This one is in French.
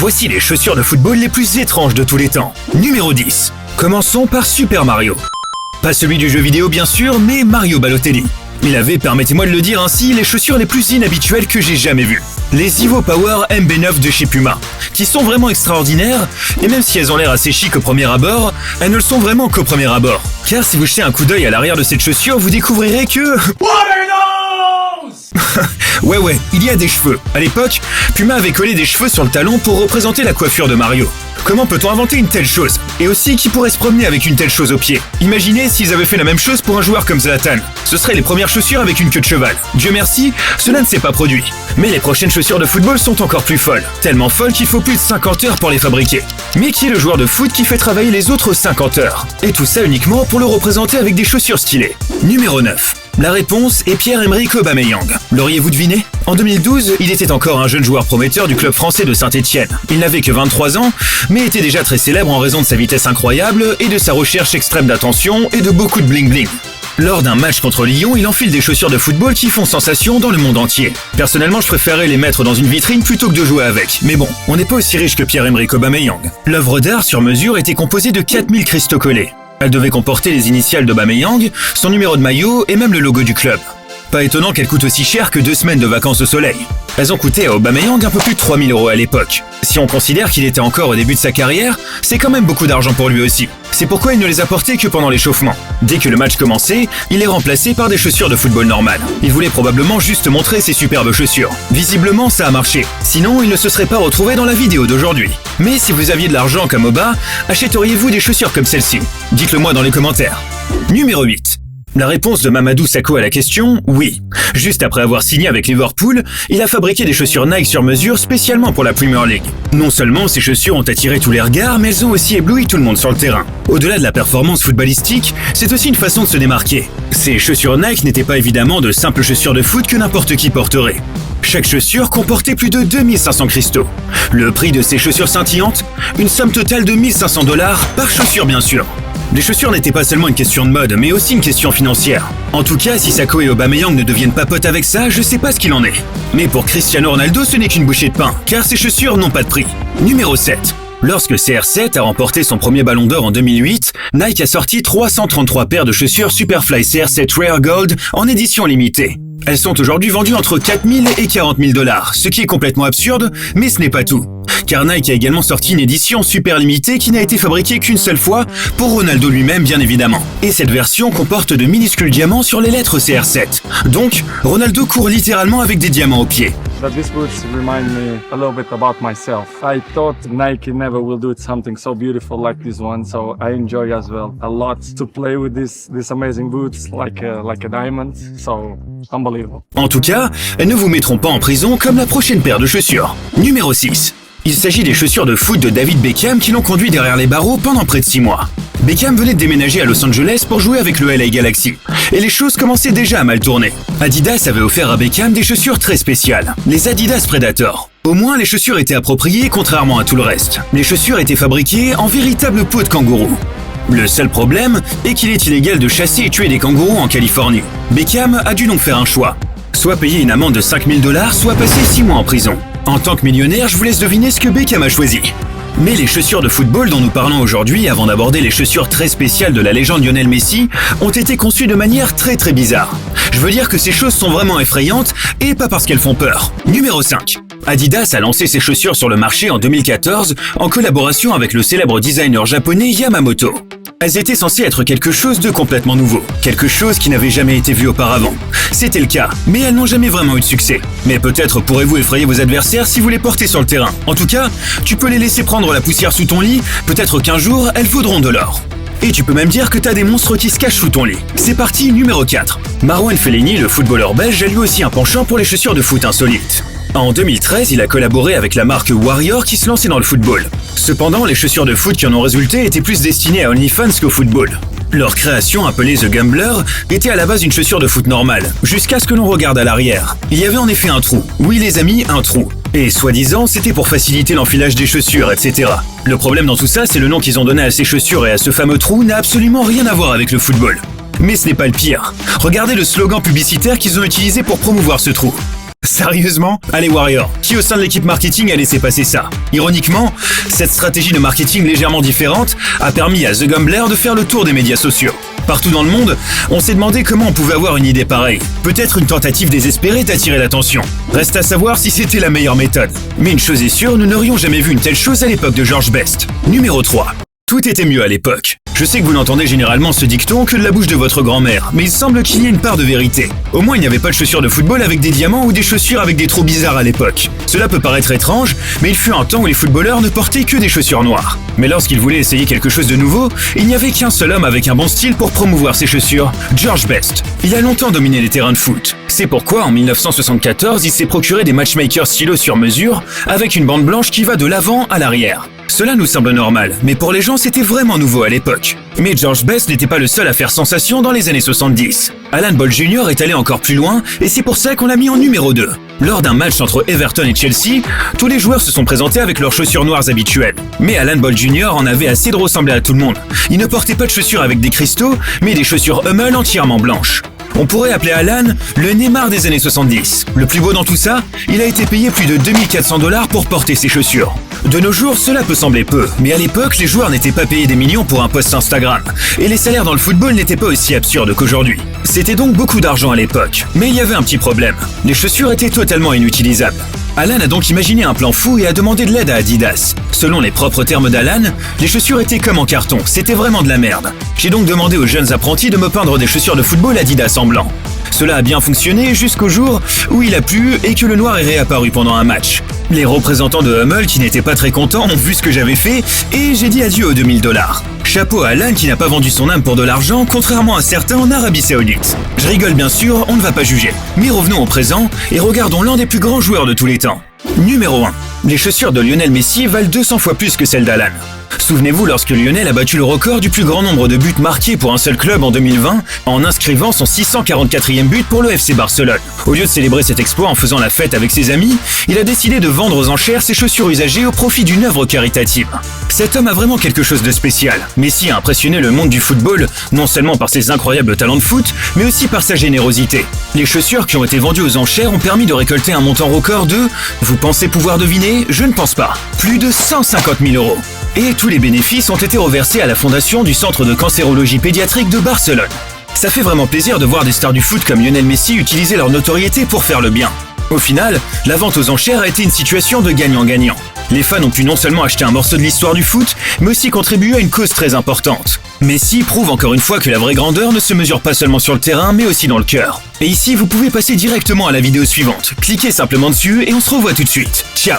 Voici les chaussures de football les plus étranges de tous les temps. Numéro 10. Commençons par Super Mario. Pas celui du jeu vidéo bien sûr, mais Mario Balotelli. Il avait, permettez-moi de le dire ainsi, les chaussures les plus inhabituelles que j'ai jamais vues. Les Evo Power MB9 de chez Puma, qui sont vraiment extraordinaires, et même si elles ont l'air assez chic au premier abord, elles ne le sont vraiment qu'au premier abord. Car si vous jetez un coup d'œil à l'arrière de cette chaussure, vous découvrirez que... Ouais, il y a des cheveux. À l'époque, Puma avait collé des cheveux sur le talon pour représenter la coiffure de Mario. Comment peut-on inventer une telle chose? Et aussi, qui pourrait se promener avec une telle chose au pied? Imaginez s'ils avaient fait la même chose pour un joueur comme Zlatan. Ce seraient les premières chaussures avec une queue de cheval. Dieu merci, cela ne s'est pas produit. Mais les prochaines chaussures de football sont encore plus folles. Tellement folles qu'il faut plus de 50 heures pour les fabriquer. Mais qui est le joueur de foot qui fait travailler les autres 50 heures? Et tout ça uniquement pour le représenter avec des chaussures stylées. Numéro 9. La réponse est Pierre-Emerick Aubameyang. L'auriez-vous deviné? En 2012, il était encore un jeune joueur prometteur du club français de Saint-Etienne. Il n'avait que 23 ans, mais était déjà très célèbre en raison de sa vitesse incroyable et de sa recherche extrême d'attention et de beaucoup de bling-bling. Lors d'un match contre Lyon, il enfile des chaussures de football qui font sensation dans le monde entier. Personnellement, je préférais les mettre dans une vitrine plutôt que de jouer avec. Mais bon, on n'est pas aussi riche que Pierre-Emerick Aubameyang. L'œuvre d'art sur mesure était composée de 4000 cristaux collés. Elle devait comporter les initiales d'Aubameyang, son numéro de maillot et même le logo du club. Pas étonnant qu'elle coûte aussi cher que 2 semaines de vacances au soleil. Elles ont coûté à Aubameyang un peu plus de 3000 € à l'époque. Si on considère qu'il était encore au début de sa carrière, c'est quand même beaucoup d'argent pour lui aussi. C'est pourquoi il ne les a portées que pendant l'échauffement. Dès que le match commençait, il est remplacé par des chaussures de football normales. Il voulait probablement juste montrer ses superbes chaussures. Visiblement, ça a marché. Sinon, il ne se serait pas retrouvé dans la vidéo d'aujourd'hui. Mais si vous aviez de l'argent comme Oba, achèteriez-vous des chaussures comme celle-ci? Dites-le moi dans les commentaires. Numéro 8. La réponse de Mamadou Sakho à la question, oui. Juste après avoir signé avec Liverpool, il a fabriqué des chaussures Nike sur mesure spécialement pour la Premier League. Non seulement ces chaussures ont attiré tous les regards, mais elles ont aussi ébloui tout le monde sur le terrain. Au-delà de la performance footballistique, c'est aussi une façon de se démarquer. Ces chaussures Nike n'étaient pas évidemment de simples chaussures de foot que n'importe qui porterait. Chaque chaussure comportait plus de 2500 cristaux. Le prix de ces chaussures scintillantes, une somme totale de 1500 $ par chaussure bien sûr. Les chaussures n'étaient pas seulement une question de mode, mais aussi une question financière. En tout cas, si Sakho et Aubameyang ne deviennent pas potes avec ça, je sais pas ce qu'il en est. Mais pour Cristiano Ronaldo, ce n'est qu'une bouchée de pain, car ces chaussures n'ont pas de prix. Numéro 7. Lorsque CR7 a remporté son premier ballon d'or en 2008, Nike a sorti 333 paires de chaussures Superfly CR7 Rare Gold en édition limitée. Elles sont aujourd'hui vendues entre 4000 et 40 000 $, ce qui est complètement absurde, mais ce n'est pas tout. Car Nike a également sorti une édition super limitée qui n'a été fabriquée qu'une seule fois, pour Ronaldo lui-même bien évidemment. Et cette version comporte de minuscules diamants sur les lettres CR7. Donc, Ronaldo court littéralement avec des diamants aux pieds. But these boots remind me a little bit about myself. I thought Nike never will do something so beautiful like this one, so I enjoy as well a lot to play with these amazing boots like a diamond. So unbelievable. En tout cas, elles ne vous mettront pas en prison comme la prochaine paire de chaussures. Numéro 6. Il s'agit des chaussures de foot de David Beckham qui l'ont conduit derrière les barreaux pendant près de 6 mois. Beckham venait de déménager à Los Angeles pour jouer avec le LA Galaxy. Et les choses commençaient déjà à mal tourner. Adidas avait offert à Beckham des chaussures très spéciales, les Adidas Predator. Au moins, les chaussures étaient appropriées contrairement à tout le reste. Les chaussures étaient fabriquées en véritable peau de kangourou. Le seul problème est qu'il est illégal de chasser et tuer des kangourous en Californie. Beckham a dû donc faire un choix. Soit payer une amende de 5000 $, soit passer 6 mois en prison. En tant que millionnaire, je vous laisse deviner ce que Beckham a choisi. Mais les chaussures de football dont nous parlons aujourd'hui, avant d'aborder les chaussures très spéciales de la légende Lionel Messi, ont été conçues de manière très bizarre. Je veux dire que ces choses sont vraiment effrayantes, et pas parce qu'elles font peur. Numéro 5. Adidas a lancé ses chaussures sur le marché en 2014 en collaboration avec le célèbre designer japonais Yamamoto. Elles étaient censées être quelque chose de complètement nouveau, quelque chose qui n'avait jamais été vu auparavant. C'était le cas, mais elles n'ont jamais vraiment eu de succès. Mais peut-être pourrez-vous effrayer vos adversaires si vous les portez sur le terrain. En tout cas, tu peux les laisser prendre la poussière sous ton lit, peut-être qu'un jour, elles vaudront de l'or. Et tu peux même dire que t'as des monstres qui se cachent sous ton lit. C'est parti, numéro 4. Marouane Fellaini, le footballeur belge, a lui aussi un penchant pour les chaussures de foot insolites. En 2013, il a collaboré avec la marque Warrior qui se lançait dans le football. Cependant, les chaussures de foot qui en ont résulté étaient plus destinées à OnlyFans qu'au football. Leur création, appelée The Gambler, était à la base une chaussure de foot normale, jusqu'à ce que l'on regarde à l'arrière. Il y avait en effet un trou. Oui les amis, un trou. Et soi-disant, c'était pour faciliter l'enfilage des chaussures, etc. Le problème dans tout ça, c'est le nom qu'ils ont donné à ces chaussures et à ce fameux trou n'a absolument rien à voir avec le football. Mais ce n'est pas le pire. Regardez le slogan publicitaire qu'ils ont utilisé pour promouvoir ce trou. Sérieusement? Allez Warrior, qui au sein de l'équipe marketing a laissé passer ça? Ironiquement, cette stratégie de marketing légèrement différente a permis à The Gambler de faire le tour des médias sociaux. Partout dans le monde, on s'est demandé comment on pouvait avoir une idée pareille. Peut-être une tentative désespérée d'attirer l'attention. Reste à savoir si c'était la meilleure méthode. Mais une chose est sûre, nous n'aurions jamais vu une telle chose à l'époque de George Best. Numéro 3. Tout était mieux à l'époque. Je sais que vous n'entendez généralement ce dicton que de la bouche de votre grand-mère, mais il semble qu'il y ait une part de vérité. Au moins, il n'y avait pas de chaussures de football avec des diamants ou des chaussures avec des trous bizarres à l'époque. Cela peut paraître étrange, mais il fut un temps où les footballeurs ne portaient que des chaussures noires. Mais lorsqu'ils voulaient essayer quelque chose de nouveau, il n'y avait qu'un seul homme avec un bon style pour promouvoir ses chaussures, George Best. Il a longtemps dominé les terrains de foot. C'est pourquoi, en 1974, il s'est procuré des matchmakers stylo sur mesure, avec une bande blanche qui va de l'avant à l'arrière. Cela nous semble normal, mais pour les gens c'était vraiment nouveau à l'époque. Mais George Best n'était pas le seul à faire sensation dans les années 70. Alan Ball Jr. est allé encore plus loin, et c'est pour ça qu'on l'a mis en numéro 2. Lors d'un match entre Everton et Chelsea, tous les joueurs se sont présentés avec leurs chaussures noires habituelles. Mais Alan Ball Jr. en avait assez de ressembler à tout le monde. Il ne portait pas de chaussures avec des cristaux, mais des chaussures Hummel entièrement blanches. On pourrait appeler Alan le Neymar des années 70. Le plus beau dans tout ça, il a été payé plus de 2400 $ pour porter ses chaussures. De nos jours, cela peut sembler peu, mais à l'époque, les joueurs n'étaient pas payés des millions pour un post Instagram. Et les salaires dans le football n'étaient pas aussi absurdes qu'aujourd'hui. C'était donc beaucoup d'argent à l'époque. Mais il y avait un petit problème. Les chaussures étaient totalement inutilisables. Alan a donc imaginé un plan fou et a demandé de l'aide à Adidas. Selon les propres termes d'Alan, les chaussures étaient comme en carton, c'était vraiment de la merde. J'ai donc demandé aux jeunes apprentis de me peindre des chaussures de football Adidas en blanc. Cela a bien fonctionné jusqu'au jour où il a plu et que le noir est réapparu pendant un match. Les représentants de Hummel qui n'étaient pas très contents ont vu ce que j'avais fait et j'ai dit adieu aux 2000 $. Chapeau à Alan qui n'a pas vendu son âme pour de l'argent, contrairement à certains en Arabie Saoudite. Je rigole bien sûr, on ne va pas juger. Mais revenons au présent et regardons l'un des plus grands joueurs de tous les temps. Numéro 1. Les chaussures de Lionel Messi valent 200 fois plus que celles d'Alan. Souvenez-vous lorsque Lionel a battu le record du plus grand nombre de buts marqués pour un seul club en 2020 en inscrivant son 644e but pour le FC Barcelone. Au lieu de célébrer cet exploit en faisant la fête avec ses amis, il a décidé de vendre aux enchères ses chaussures usagées au profit d'une œuvre caritative. Cet homme a vraiment quelque chose de spécial. Messi a impressionné le monde du football, non seulement par ses incroyables talents de foot, mais aussi par sa générosité. Les chaussures qui ont été vendues aux enchères ont permis de récolter un montant record de... Vous pensez pouvoir deviner? Je ne pense pas. Plus de 150 000 €. Et tous les bénéfices ont été reversés à la fondation du Centre de cancérologie pédiatrique de Barcelone. Ça fait vraiment plaisir de voir des stars du foot comme Lionel Messi utiliser leur notoriété pour faire le bien. Au final, la vente aux enchères a été une situation de gagnant-gagnant. Les fans ont pu non seulement acheter un morceau de l'histoire du foot, mais aussi contribuer à une cause très importante. Messi prouve encore une fois que la vraie grandeur ne se mesure pas seulement sur le terrain, mais aussi dans le cœur. Et ici, vous pouvez passer directement à la vidéo suivante. Cliquez simplement dessus et on se revoit tout de suite. Ciao!